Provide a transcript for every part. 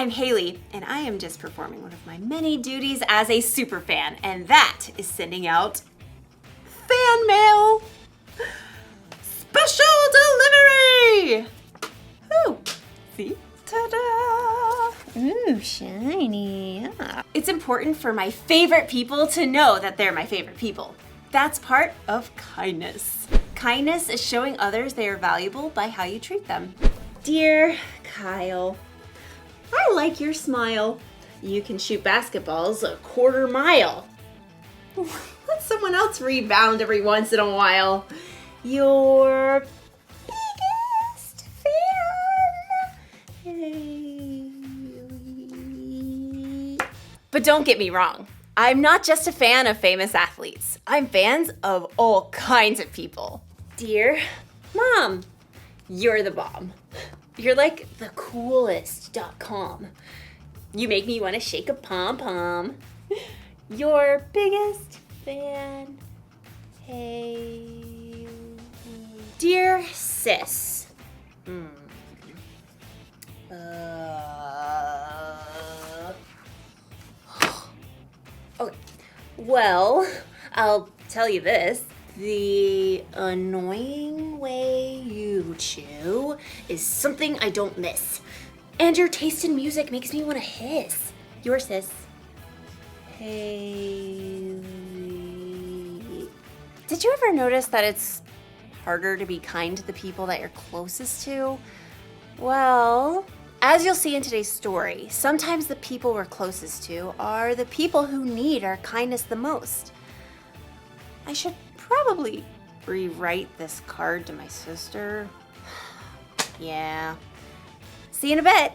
I'm Haley, and I am just performing one of my many duties as a superfan, and that is sending out fan mail! Special delivery! Ooh, see? Ta-da! Ooh, shiny. Yeah. It's important for my favorite people to know that they're my favorite people. That's part of kindness. Kindness is showing others they are valuable by how you treat them. Dear Kyle, I like your smile. You can shoot basketballs a quarter mile. Let someone else rebound every once in a while. Your biggest fan. But don't get me wrong. I'm not just a fan of famous athletes. I'm fans of all kinds of people. Dear Mom, you're the bomb. You're like the coolest.com. You make me want to shake a pom-pom. Your biggest fan, hey. Dear sis. Okay. Well, I'll tell you this. The annoying way you chew is something I don't miss. And your taste in music makes me want to hiss. Your sis. Hey. Did you ever notice that it's harder to be kind to the people that you're closest to? Well, as you'll see in today's story, sometimes the people we're closest to are the people who need our kindness the most. I should probably rewrite this card to my sister. Yeah. See you in a bit.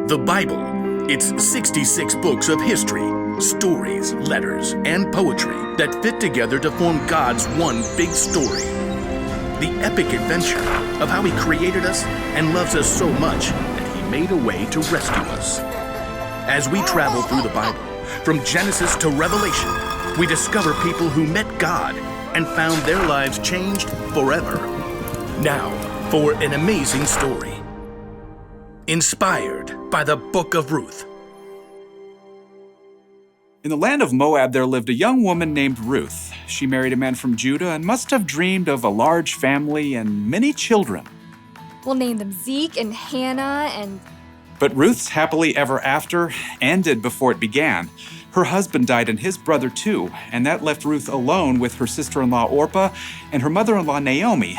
The Bible. It's 66 books of history, stories, letters, and poetry that fit together to form God's one big story. The epic adventure of how He created us and loves us so much that He made a way to rescue us. As we travel through the Bible, from Genesis to Revelation, we discover people who met God and found their lives changed forever. Now, for an amazing story. Inspired by the Book of Ruth. In the land of Moab, there lived a young woman named Ruth. She married a man from Judah and must have dreamed of a large family and many children. We'll name them Zeke and Hannah and... But Ruth's happily ever after ended before it began. Her husband died and his brother too, and that left Ruth alone with her sister-in-law Orpah and her mother-in-law Naomi,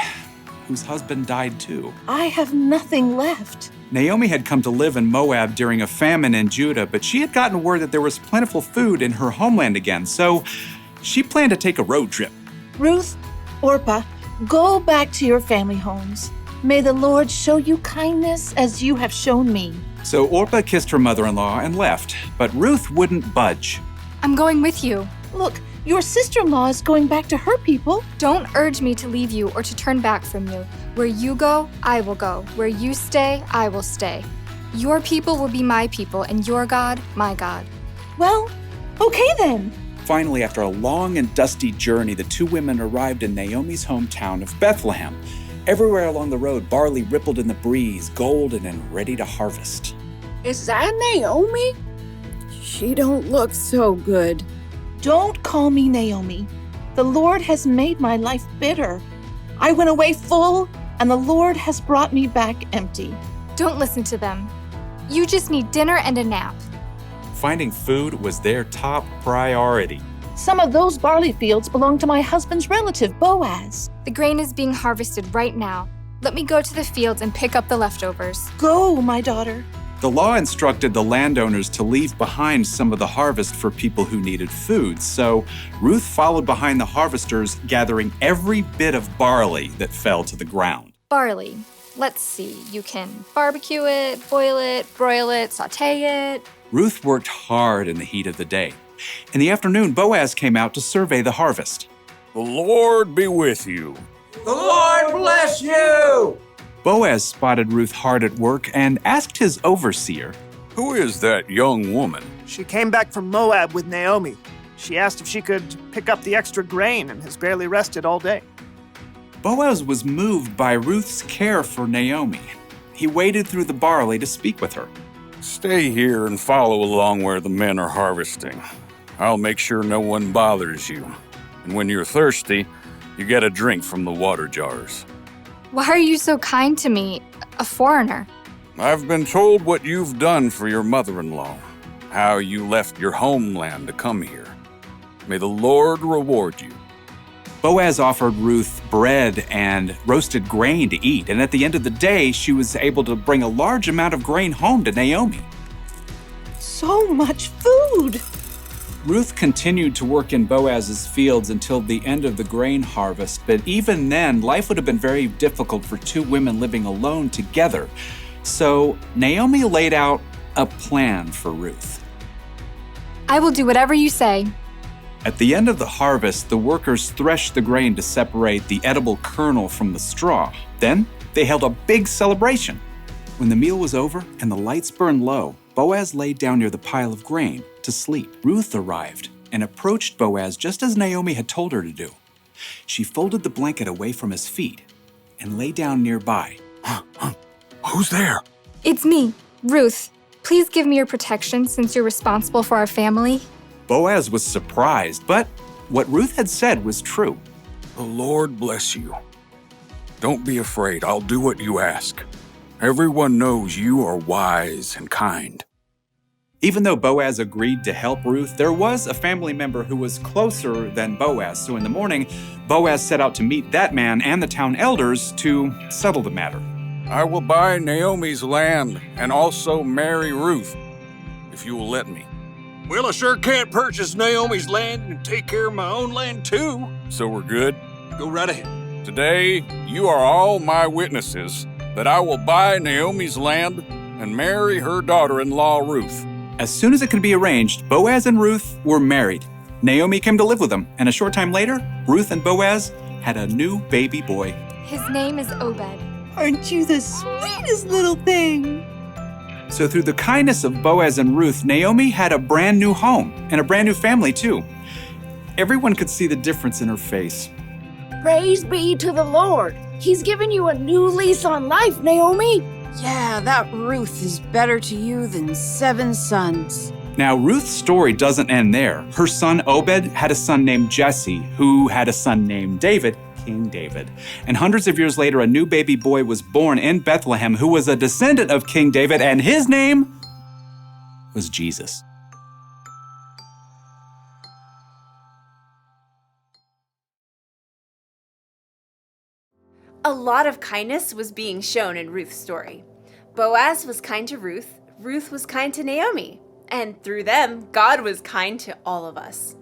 whose husband died too. I have nothing left. Naomi had come to live in Moab during a famine in Judah, but she had gotten word that there was plentiful food in her homeland again, so she planned to take a road trip. Ruth, Orpah, go back to your family homes. May the Lord show you kindness as you have shown me. So Orpah kissed her mother-in-law and left, but Ruth wouldn't budge. I'm going with you. Look, your sister-in-law is going back to her people. Don't urge me to leave you or to turn back from you. Where you go, I will go. Where you stay, I will stay. Your people will be my people, and your God, my God. Well, okay then. Finally, after a long and dusty journey, the two women arrived in Naomi's hometown of Bethlehem. Everywhere along the road, barley rippled in the breeze, golden and ready to harvest. Is that Naomi? She don't look so good. Don't call me Naomi. The Lord has made my life bitter. I went away full, and the Lord has brought me back empty. Don't listen to them. You just need dinner and a nap. Finding food was their top priority. Some of those barley fields belong to my husband's relative, Boaz. The grain is being harvested right now. Let me go to the fields and pick up the leftovers. Go, my daughter. The law instructed the landowners to leave behind some of the harvest for people who needed food, so Ruth followed behind the harvesters, gathering every bit of barley that fell to the ground. Barley. Let's see. You can barbecue it, boil it, broil it, sauté it. Ruth worked hard in the heat of the day. In the afternoon, Boaz came out to survey the harvest. The Lord be with you. The Lord bless you! Boaz spotted Ruth hard at work and asked his overseer, Who is that young woman? She came back from Moab with Naomi. She asked if she could pick up the extra grain and has barely rested all day. Boaz was moved by Ruth's care for Naomi. he waded through the barley to speak with her. Stay here and follow along where the men are harvesting. I'll make sure no one bothers you. And when you're thirsty, you get a drink from the water jars. Why are you so kind to me, a foreigner? I've been told what you've done for your mother-in-law, how you left your homeland to come here. May the Lord reward you. Boaz offered Ruth bread and roasted grain to eat, and at the end of the day, she was able to bring a large amount of grain home to Naomi. So much food! Ruth continued to work in Boaz's fields until the end of the grain harvest, but even then, life would have been very difficult for two women living alone together. So Naomi laid out a plan for Ruth. I will do whatever you say. At the end of the harvest, the workers threshed the grain to separate the edible kernel from the straw. Then they held a big celebration. When the meal was over and the lights burned low, Boaz laid down near the pile of grain to sleep. Ruth arrived and approached Boaz just as Naomi had told her to do. She folded the blanket away from his feet and lay down nearby. Who's there? It's me, Ruth. Please give me your protection since you're responsible for our family. Boaz was surprised, but what Ruth had said was true. The Lord bless you. Don't be afraid. I'll do what you ask. Everyone knows you are wise and kind. Even though Boaz agreed to help Ruth, there was a family member who was closer than Boaz. So in the morning, Boaz set out to meet that man and the town elders to settle the matter. I will buy Naomi's land and also marry Ruth, if you will let me. Well, I sure can't purchase Naomi's land and take care of my own land too. So we're good? Go right ahead. Today, you are all my witnesses that I will buy Naomi's land and marry her daughter-in-law, Ruth. As soon as it could be arranged, Boaz and Ruth were married. Naomi came to live with them, and a short time later, Ruth and Boaz had a new baby boy. His name is Obed. Aren't you the sweetest little thing? So through the kindness of Boaz and Ruth, Naomi had a brand new home and a brand new family too. Everyone could see the difference in her face. Praise be to the Lord. He's given you a new lease on life, Naomi. Yeah, that Ruth is better to you than 7 sons. Now, Ruth's story doesn't end there. Her son Obed had a son named Jesse, who had a son named David, King David. And hundreds of years later, a new baby boy was born in Bethlehem who was a descendant of King David, and his name was Jesus. A lot of kindness was being shown in Ruth's story. Boaz was kind to Ruth, Ruth was kind to Naomi, and through them, God was kind to all of us.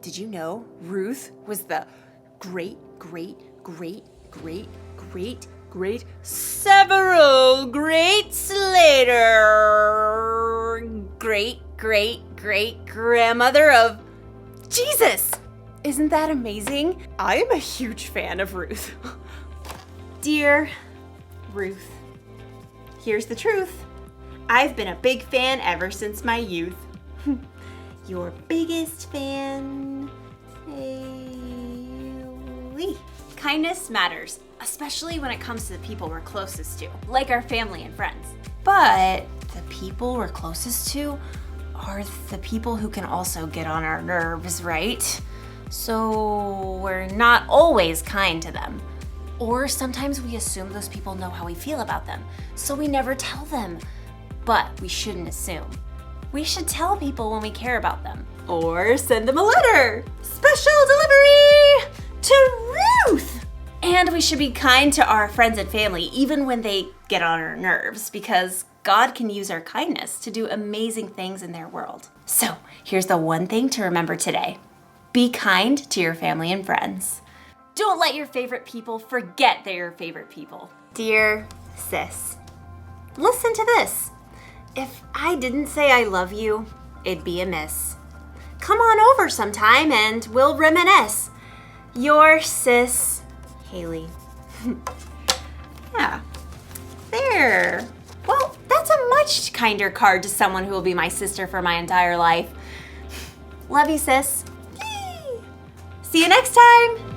Did you know Ruth was the several greats later great grandmother of Jesus? Isn't that amazing? I am a huge fan of Ruth. Dear Ruth, here's the truth. I've been a big fan ever since my youth. Your biggest fan, Haley. Kindness matters, especially when it comes to the people we're closest to, like our family and friends. But the people we're closest to are the people who can also get on our nerves, right? So we're not always kind to them. Or sometimes we assume those people know how we feel about them, so we never tell them. But we shouldn't assume. We should tell people when we care about them. Or send them a letter. Special delivery to Ruth! And we should be kind to our friends and family, even when they get on our nerves, because God can use our kindness to do amazing things in their world. So here's the one thing to remember today. Be kind to your family and friends. Don't let your favorite people forget they're your favorite people. Dear sis, listen to this. If I didn't say I love you, it'd be amiss. Come on over sometime and we'll reminisce. Your sis, Haley. Yeah, there. Well, that's a much kinder card to someone who will be my sister for my entire life. Love you, sis. See you next time.